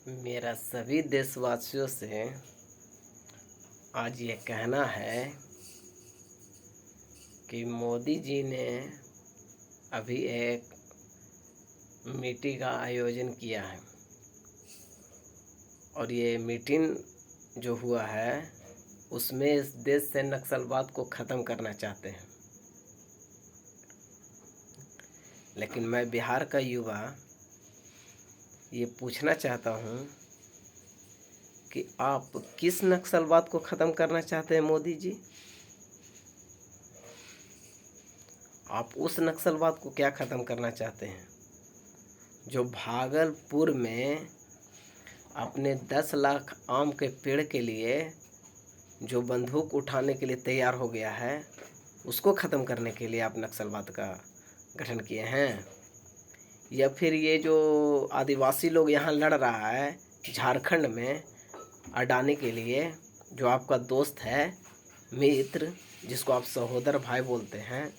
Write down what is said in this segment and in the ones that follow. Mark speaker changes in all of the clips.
Speaker 1: मेरा सभी देशवासियों से आज ये कहना है कि मोदी जी ने अभी एक मीटिंग का आयोजन किया है और ये मीटिंग जो हुआ है उसमें इस देश से नक्सलवाद को ख़त्म करना चाहते हैं। लेकिन मैं बिहार का युवा ये पूछना चाहता हूँ कि आप किस नक्सलवाद को ख़त्म करना चाहते हैं मोदी जी? आप उस नक्सलवाद को क्या ख़त्म करना चाहते हैं जो भागलपुर में अपने 10 लाख आम के पेड़ के लिए जो बंदूक उठाने के लिए तैयार हो गया है, उसको ख़त्म करने के लिए आप नक्सलवाद का गठन किए हैं? या फिर ये जो आदिवासी लोग यहाँ लड़ रहा है झारखंड में अडानी के लिए, जो आपका दोस्त है, मित्र, जिसको आप सहोदर भाई बोलते हैं,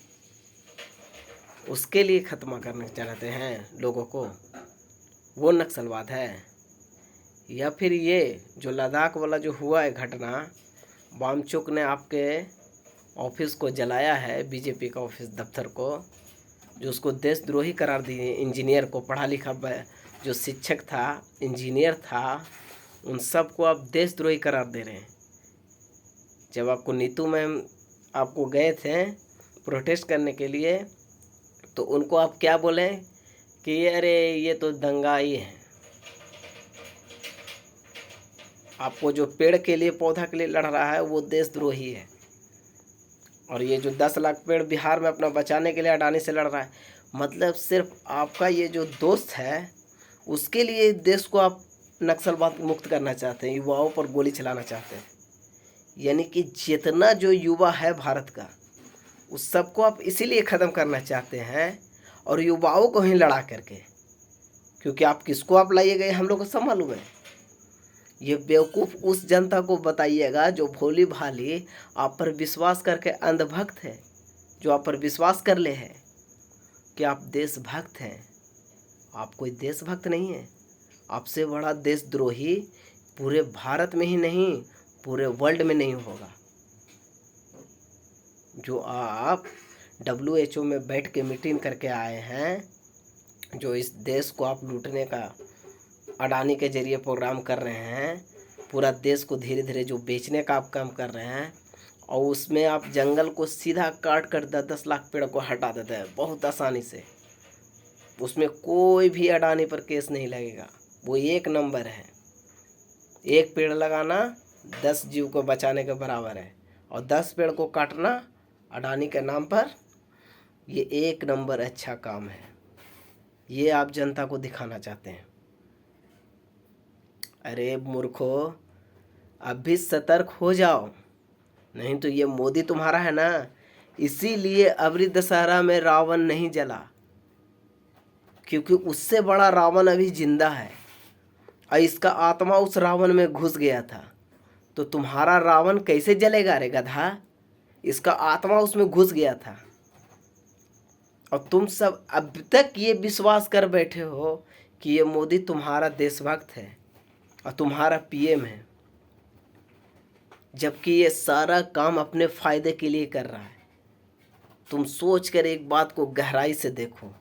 Speaker 1: उसके लिए ख़त्म करना चाहते हैं लोगों को, वो नक्सलवाद है? या फिर ये जो लद्दाख वाला जो हुआ है घटना, वामचुक ने आपके ऑफिस को जलाया है, बीजेपी का ऑफिस दफ्तर को, जो उसको देशद्रोही करार दिए, इंजीनियर को, पढ़ा लिखा जो शिक्षक था, इंजीनियर था, उन सब को आप देशद्रोही करार दे रहे हैं। जब आपको नीतू मैम आपको गए थे प्रोटेस्ट करने के लिए, तो उनको आप क्या बोले कि अरे ये तो दंगाई है। आपको जो पेड़ के लिए, पौधा के लिए लड़ रहा है वो देशद्रोही है। और ये जो 10 लाख पेड़ बिहार में अपना बचाने के लिए अडानी से लड़ रहा है, मतलब सिर्फ आपका ये जो दोस्त है उसके लिए देश को आप नक्सलवाद मुक्त करना चाहते हैं, युवाओं पर गोली चलाना चाहते हैं। यानी कि जितना जो युवा है भारत का, उस सबको आप इसीलिए ख़त्म करना चाहते हैं, और युवाओं को ही लड़ा करके। क्योंकि आप किसको आप लाइए गए हम लोग को सब मालूम है। ये बेवकूफ़ उस जनता को बताइएगा जो भोली भाली आप पर विश्वास करके अंधभक्त है, जो आप पर विश्वास कर ले है कि आप देशभक्त हैं। आप कोई देशभक्त नहीं है। आपसे बड़ा देशद्रोही पूरे भारत में ही नहीं, पूरे वर्ल्ड में नहीं होगा। जो आप WHO में बैठ के मीटिंग करके आए हैं, जो इस देश को आप लूटने का अडानी के जरिए प्रोग्राम कर रहे हैं, पूरा देश को धीरे धीरे जो बेचने का आप काम कर रहे हैं, और उसमें आप जंगल को सीधा काट कर 10 लाख पेड़ को हटा देते हैं बहुत आसानी से। उसमें कोई भी अडानी पर केस नहीं लगेगा, वो एक नंबर है। एक पेड़ लगाना 10 जीव को बचाने के बराबर है, और 10 पेड़ को काटना अडानी के नाम पर, ये एक नंबर अच्छा काम है। ये आप जनता को दिखाना चाहते हैं। अरे मूर्खो, अब भी सतर्क हो जाओ, नहीं तो ये मोदी तुम्हारा है ना, इसीलिए अबरी दशहरा में रावण नहीं जला, क्योंकि उससे बड़ा रावण अभी जिंदा है और इसका आत्मा उस रावण में घुस गया था। तो तुम्हारा रावण कैसे जलेगा रे गधा? इसका आत्मा उसमें घुस गया था। और तुम सब अब तक ये विश्वास कर बैठे हो कि ये मोदी तुम्हारा देशभक्त है और तुम्हारा PM है, जबकि ये सारा काम अपने फ़ायदे के लिए कर रहा है। तुम सोच कर एक बात को गहराई से देखो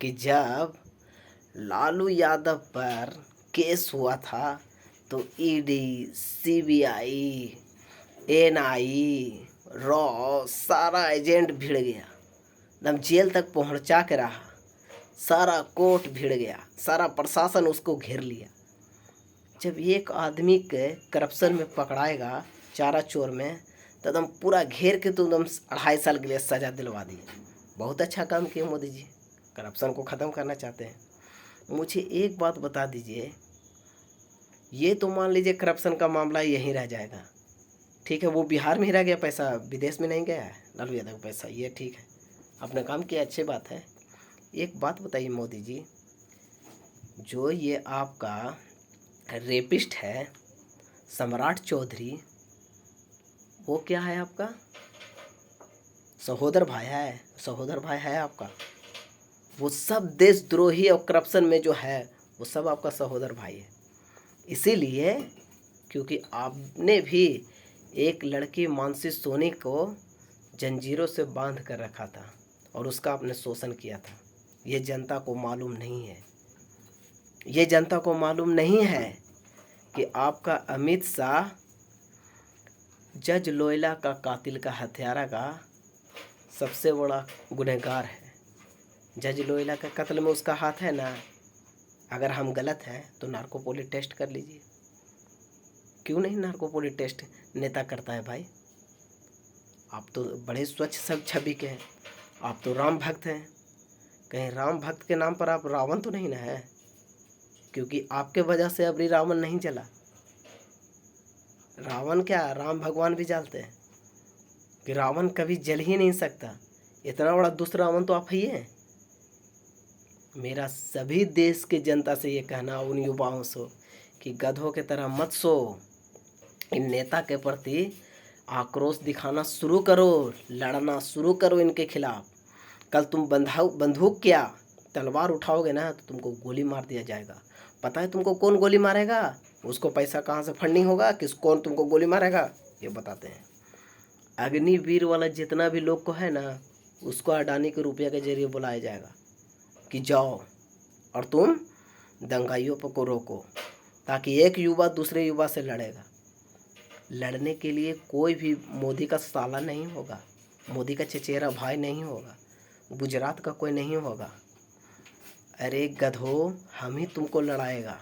Speaker 1: कि जब लालू यादव पर केस हुआ था तो ED, CBI, NI, रॉ सारा एजेंट भिड़ गया, एकदम जेल तक पहुंचा के रहा, सारा कोर्ट भिड़ गया, सारा प्रशासन उसको घेर लिया। जब एक आदमी के करप्शन में पकड़ाएगा, चारा चोर में, तो एकदम पूरा घेर के तो एकदम 2.5 साल के लिए सज़ा दिलवा दी। बहुत अच्छा काम किया मोदी जी, करप्शन को ख़त्म करना चाहते हैं। मुझे एक बात बता दीजिए, ये तो मान लीजिए करप्शन का मामला यहीं रह जाएगा, ठीक है, वो बिहार में ही रह गया, पैसा विदेश में नहीं गया है लालू यादव का पैसा, ये ठीक है, आपने काम किया, अच्छी बात है। एक बात बताइए मोदी जी, जो ये आपका रेपिस्ट है सम्राट चौधरी, वो क्या है आपका? सहोदर भाई है आपका। वो सब देशद्रोही और करप्शन में जो है वो सब आपका सहोदर भाई है। इसीलिए क्योंकि आपने भी एक लड़की मानसी सोनी को जंजीरों से बांध कर रखा था और उसका आपने शोषण किया था। ये जनता को मालूम नहीं है, ये जनता को मालूम नहीं है कि आपका अमित शाह जज लोयला का कातिल का हत्यारा का सबसे बड़ा गुनहगार है। जज लोयला के कत्ल में उसका हाथ है ना। अगर हम गलत हैं तो नार्कोपोली टेस्ट कर लीजिए। क्यों नहीं नार्कोपोली टेस्ट नेता करता है भाई? आप तो बड़े स्वच्छ सब छवि के हैं, आप तो राम भक्त हैं। कहीं राम भक्त के नाम पर आप रावण तो नहीं ना है? क्योंकि आपके वजह से अभी रावण नहीं जला। रावण क्या, राम भगवान भी जलते हैं कि रावण कभी जल ही नहीं सकता। इतना बड़ा दुष्ट रावण तो आप ही हैं। मेरा सभी देश के जनता से ये कहना, उन युवाओं से, कि गधों की तरह मत सो। इन नेता के प्रति आक्रोश दिखाना शुरू करो, लड़ना शुरू करो इनके खिलाफ। कल तुम बंदूक क्या तलवार उठाओगे ना तो तुमको गोली मार दिया जाएगा। पता है तुमको कौन गोली मारेगा? उसको पैसा कहाँ से फंडिंग होगा, कौन तुमको गोली मारेगा, ये बताते हैं। अग्निवीर वाला जितना भी लोग को है ना, उसको अडानी के रुपये के जरिए बुलाया जाएगा कि जाओ और तुम दंगाइयों को रोको, ताकि एक युवा दूसरे युवा से लड़ेगा। लड़ने के लिए कोई भी मोदी का साला नहीं होगा, मोदी का चचेरा भाई नहीं होगा, गुजरात का कोई नहीं होगा। अरे गधो, हम ही तुमको लड़ाएगा।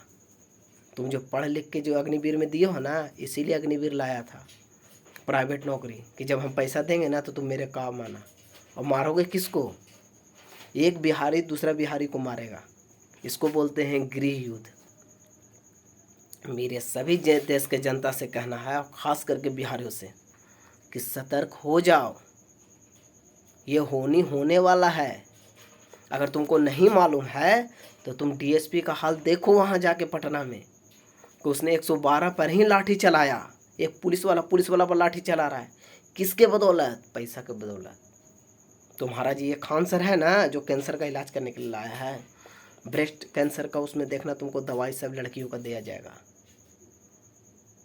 Speaker 1: तुम जो पढ़ लिख के जो अग्निवीर में दिए हो ना, इसीलिए अग्निवीर लाया था, प्राइवेट नौकरी, कि जब हम पैसा देंगे ना तो तुम मेरे काम आना। और मारोगे किसको? एक बिहारी दूसरा बिहारी को मारेगा। इसको बोलते हैं गृह युद्ध। मेरे सभी देश के जनता से कहना है, और ख़ास करके बिहारियों से, कि सतर्क हो जाओ। ये होने वाला है। अगर तुमको नहीं मालूम है तो तुम डीएसपी का हाल देखो वहाँ जाके पटना में, कि उसने 112 पर ही लाठी चलाया। एक पुलिस वाला पर लाठी चला रहा है। किसके बदौलत? पैसा के बदौलत। तुम्हारा जी ये खान सर है ना, जो कैंसर का इलाज करने के लिए लाया है, ब्रेस्ट कैंसर का, उसमें देखना तुमको दवाई सब लड़कियों का दिया जाएगा,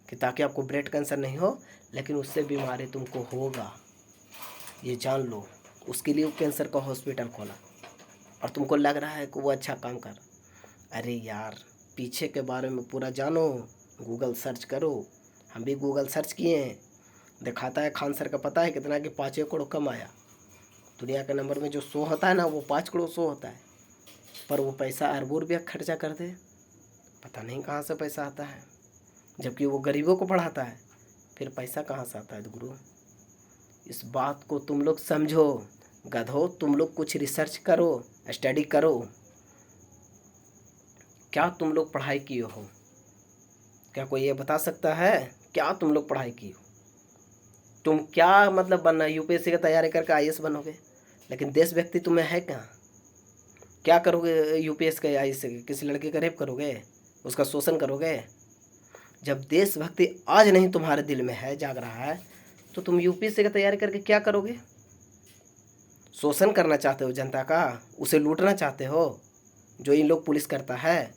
Speaker 1: कि ताकि आपको ब्रेस्ट कैंसर नहीं हो, लेकिन उससे बीमारी तुमको होगा, ये जान लो। उसके लिए वो कैंसर का हॉस्पिटल खोला और तुमको लग रहा है कि वो अच्छा काम कर। अरे यार, पीछे के बारे में पूरा जानो, गूगल सर्च करो। हम भी गूगल सर्च किए हैं, दिखाता है खान सर का पता है कितना, कि 5 करोड़ कम आया। दुनिया के नंबर में जो शो होता है ना, वो 5 करोड़ शो होता है, पर वो पैसा अरबों रुपया खर्चा कर दे, पता नहीं कहाँ से पैसा आता है। जबकि वो गरीबों को पढ़ाता है, फिर पैसा कहाँ से आता है गुरु? इस बात को तुम लोग समझो। गधो, तुम लोग कुछ रिसर्च करो, स्टडी करो। क्या तुम लोग पढ़ाई किए हो? क्या कोई ये बता सकता है क्या तुम लोग पढ़ाई की हो? तुम क्या मतलब बनना, यूपीएससी की तैयारी करके आईएएस बनोगे, लेकिन देशभक्ति तुम्हें है कहाँ? क्या करोगे यूपीएससी के आईएएस से? किसी लड़के का रेप करोगे, उसका शोषण करोगे? जब देशभक्ति आज नहीं तुम्हारे दिल में है, जाग रहा है, तो तुम यूपीएससी की तैयारी करके क्या करोगे? शोषण करना चाहते हो जनता का, उसे लूटना चाहते हो, जो इन लोग पुलिस करता है।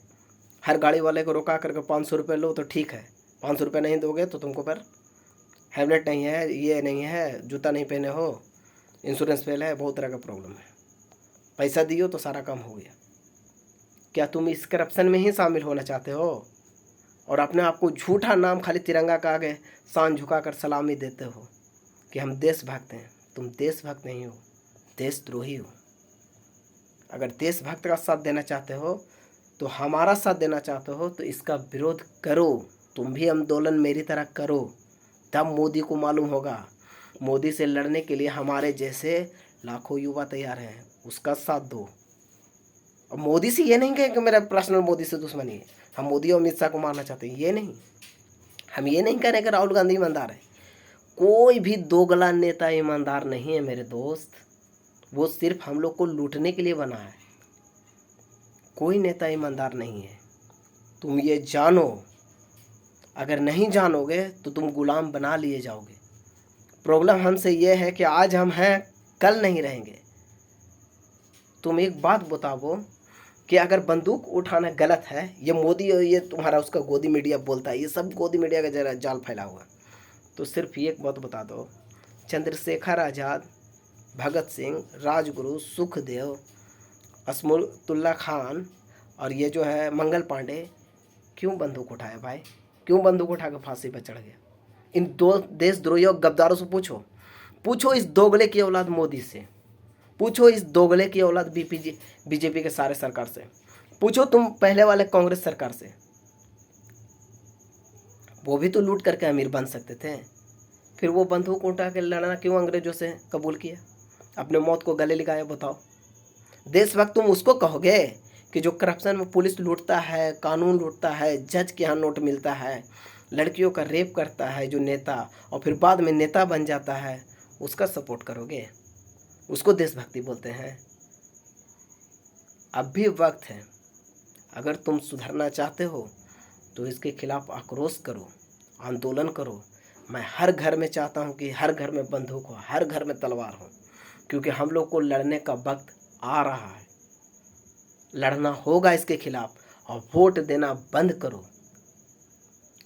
Speaker 1: हर गाड़ी वाले को रोका करके 500 रुपये लो तो ठीक है, 500 रुपये नहीं दोगे तो तुमको पर हेलमेट नहीं है, ये नहीं है, जूता नहीं पहने हो, इंश्योरेंस फेल है, बहुत तरह का प्रॉब्लम है। पैसा दियो तो सारा काम हो गया। क्या तुम इस करप्शन में ही शामिल होना चाहते हो? और अपने आप को झूठा नाम, खाली तिरंगा का आगे शान झुकाकर सलामी देते हो कि हम देशभक्त हैं। तुम देशभक्त नहीं हो, देशद्रोही हो। अगर देशभक्त का साथ देना चाहते हो, तो हमारा साथ देना चाहते हो, तो इसका विरोध करो। तुम भी आंदोलन मेरी तरह करो, तब मोदी को मालूम होगा। मोदी से लड़ने के लिए हमारे जैसे लाखों युवा तैयार हैं, उसका साथ दो। और मोदी से ये नहीं कहें कि मेरा पर्सनल मोदी से दुश्मनी है, हम मोदी और अमित शाह को मारना चाहते हैं, ये नहीं। हम ये नहीं कह रहे कि राहुल गांधी ईमानदार है। कोई भी दोगला नेता ईमानदार नहीं है मेरे दोस्त, वो सिर्फ हम लोग को लूटने के लिए बना है। कोई नेता ईमानदार नहीं है, तुम ये जानो। अगर नहीं जानोगे तो तुम गुलाम बना लिए जाओगे। प्रॉब्लम हमसे ये है कि आज हम हैं, कल नहीं रहेंगे। तुम एक बात बताओ कि अगर बंदूक उठाना गलत है, ये मोदी और ये तुम्हारा उसका गोदी मीडिया बोलता है, ये सब गोदी मीडिया का जरा जाल फैला हुआ। तो सिर्फ एक बात बता दो, चंद्रशेखर आज़ाद, भगत सिंह, राजगुरु, सुखदेव, असमुल्ला खान और ये जो है मंगल पांडे क्यों बंदूक उठाया भाई? क्यों बंदूक उठा कर फांसी पर चढ़ गया? इन दो देशद्रोहियों गद्दारों से पूछो, पूछो इस दोगले की औलाद मोदी से, पूछो इस दोगले की औलाद बीजेपी के सारे सरकार से, पूछो तुम पहले वाले कांग्रेस सरकार से। वो भी तो लूट करके अमीर बन सकते थे, फिर वो बंदूक उठा के लड़ना क्यों अंग्रेजों से कबूल किया? अपने मौत को गले लगाया। बताओ, देशभक्त तुम उसको कहोगे कि जो करप्शन में पुलिस लूटता है, कानून लूटता है, जज के यहाँ नोट मिलता है, लड़कियों का रेप करता है जो नेता, और फिर बाद में नेता बन जाता है, उसका सपोर्ट करोगे? उसको देशभक्ति बोलते हैं? अब भी वक्त है, अगर तुम सुधरना चाहते हो तो इसके खिलाफ आक्रोश करो, आंदोलन करो। मैं हर घर में चाहता हूँ कि हर घर में बंदूक हो, हर घर में तलवार हो, क्योंकि हम लोग को लड़ने का वक्त आ रहा है। लड़ना होगा इसके खिलाफ, और वोट देना बंद करो।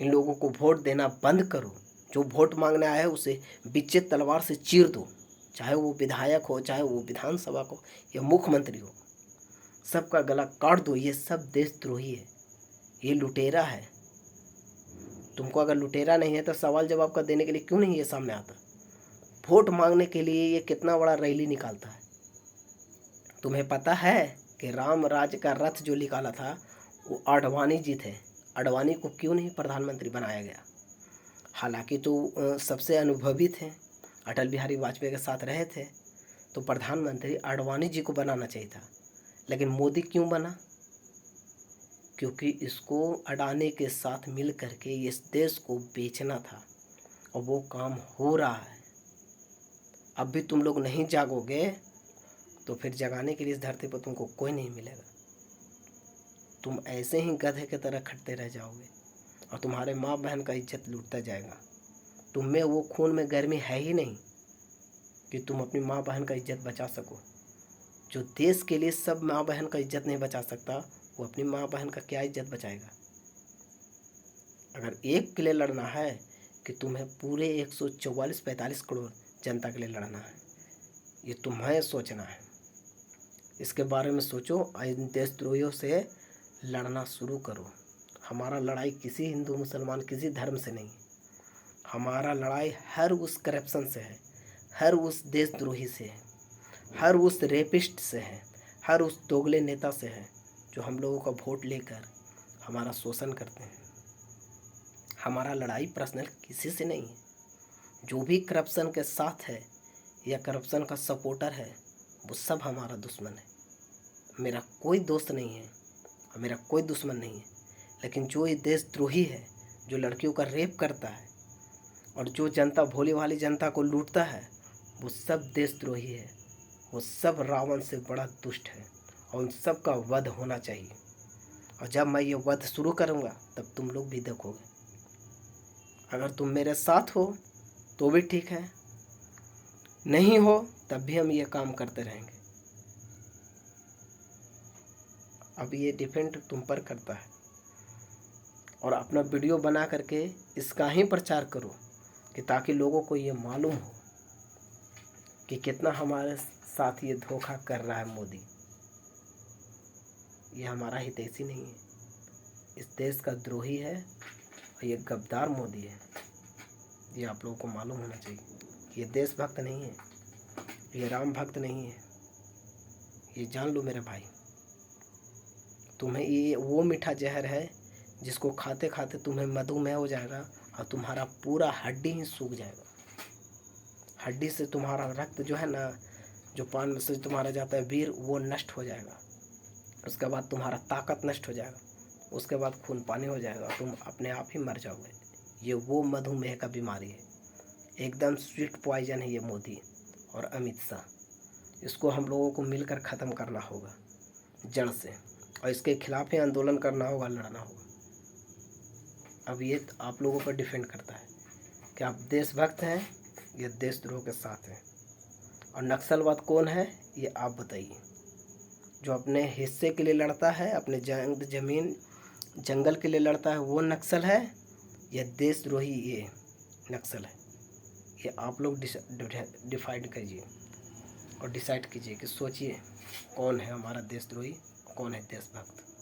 Speaker 1: इन लोगों को वोट देना बंद करो। जो वोट मांगने आया है उसे बीचे तलवार से चीर दो, चाहे वो विधायक हो, चाहे वो विधानसभा को या मुख्यमंत्री हो, सबका गला काट दो। ये सब देशद्रोही है, ये लुटेरा है। तुमको अगर लुटेरा नहीं है तो सवाल जवाब का देने के लिए क्यों नहीं ये सामने आता? वोट मांगने के लिए ये कितना बड़ा रैली निकालता है। तुम्हें पता है कि राम राज्य का रथ जो निकाला था वो आडवाणी जी थे। आडवाणी को क्यों नहीं प्रधानमंत्री बनाया गया? हालांकि तो सबसे अनुभवी थे, अटल बिहारी वाजपेयी के साथ रहे थे, तो प्रधानमंत्री आडवाणी जी को बनाना चाहिए था। लेकिन मोदी क्यों बना? क्योंकि इसको अडानी के साथ मिल करके इस देश को बेचना था, और वो काम हो रहा है। अब भी तुम लोग नहीं जागोगे तो फिर जगाने के लिए इस धरती पर तुमको कोई नहीं मिलेगा। तुम ऐसे ही गधे की तरह खटते रह जाओगे, और तुम्हारे माँ बहन का इज्जत लूटता जाएगा। तुम में वो खून में गर्मी है ही नहीं कि तुम अपनी माँ बहन का इज्जत बचा सको। जो देश के लिए सब माँ बहन का इज्जत नहीं बचा सकता, वो अपनी माँ बहन का क्या इज्जत बचाएगा? अगर एक के लिए लड़ना है कि तुम्हें पूरे 144-45 करोड़ जनता के लिए लड़ना है, ये तुम्हें सोचना है। इसके बारे में सोचो, इन देशद्रोहियों से लड़ना शुरू करो। हमारा लड़ाई किसी हिंदू मुसलमान किसी धर्म से नहीं, हमारा लड़ाई हर उस करप्शन से है, हर उस देशद्रोही से है, हर उस रेपिस्ट से है, हर उस दोगले नेता से है जो हम लोगों का वोट लेकर हमारा शोषण करते हैं। हमारा लड़ाई पर्सनल किसी से नहीं है। जो भी करप्शन के साथ है या करप्शन का सपोर्टर है, वो सब हमारा दुश्मन है। मेरा कोई दोस्त नहीं है, मेरा कोई दुश्मन नहीं है। लेकिन जो ये देशद्रोही है, जो लड़कियों का रेप करता है और जो जनता, भोली वाली जनता को लूटता है, वो सब देशद्रोही है। वो सब रावण से बड़ा दुष्ट है, और उन सब का वध होना चाहिए। और जब मैं ये वध शुरू करूँगा तब तुम लोग भी देखोगे। अगर तुम मेरे साथ हो तो भी ठीक है, नहीं हो तब भी हम ये काम करते रहेंगे। अब ये डिपेंड तुम पर करता है। और अपना वीडियो बना करके इसका ही प्रचार करो, कि ताकि लोगों को ये मालूम हो कि कितना हमारे साथ ये धोखा कर रहा है मोदी। ये हमारा हितैषी नहीं है, इस देश का द्रोही है, और ये गद्दार मोदी है। ये आप लोगों को मालूम होना चाहिए। ये देशभक्त नहीं है, ये राम भक्त नहीं है। ये जान लो मेरे भाई, तुम्हें ये वो मीठा जहर है जिसको खाते खाते तुम्हें मधुमेह हो जाएगा, और तुम्हारा पूरा हड्डी ही सूख जाएगा। हड्डी से तुम्हारा रक्त जो है ना, जो पान से तुम्हारा जाता है वीर, वो नष्ट हो जाएगा। उसके बाद तुम्हारा ताकत नष्ट हो जाएगा, उसके बाद खून पानी हो जाएगा, तुम अपने आप ही मर जाओगे। ये वो मधुमेह का बीमारी है, एकदम स्वीट पॉइजन है ये मोदी और अमित शाह। इसको हम लोगों को मिलकर ख़त्म करना होगा जड़ से, और इसके खिलाफ ही आंदोलन करना होगा, लड़ना होगा। अब ये आप लोगों पर डिपेंड करता है कि आप देशभक्त हैं या देशद्रोह के साथ हैं। और नक्सलवाद कौन है ये आप बताइए। जो अपने हिस्से के लिए लड़ता है, अपने जमीन जंगल के लिए लड़ता है, वो नक्सल है या देशद्रोही ये नक्सल है? ये आप लोग डिफाइंड कीजिए और डिसाइड कीजिए कि सोचिए कौन है हमारा देशद्रोही, कौन है देशभक्त।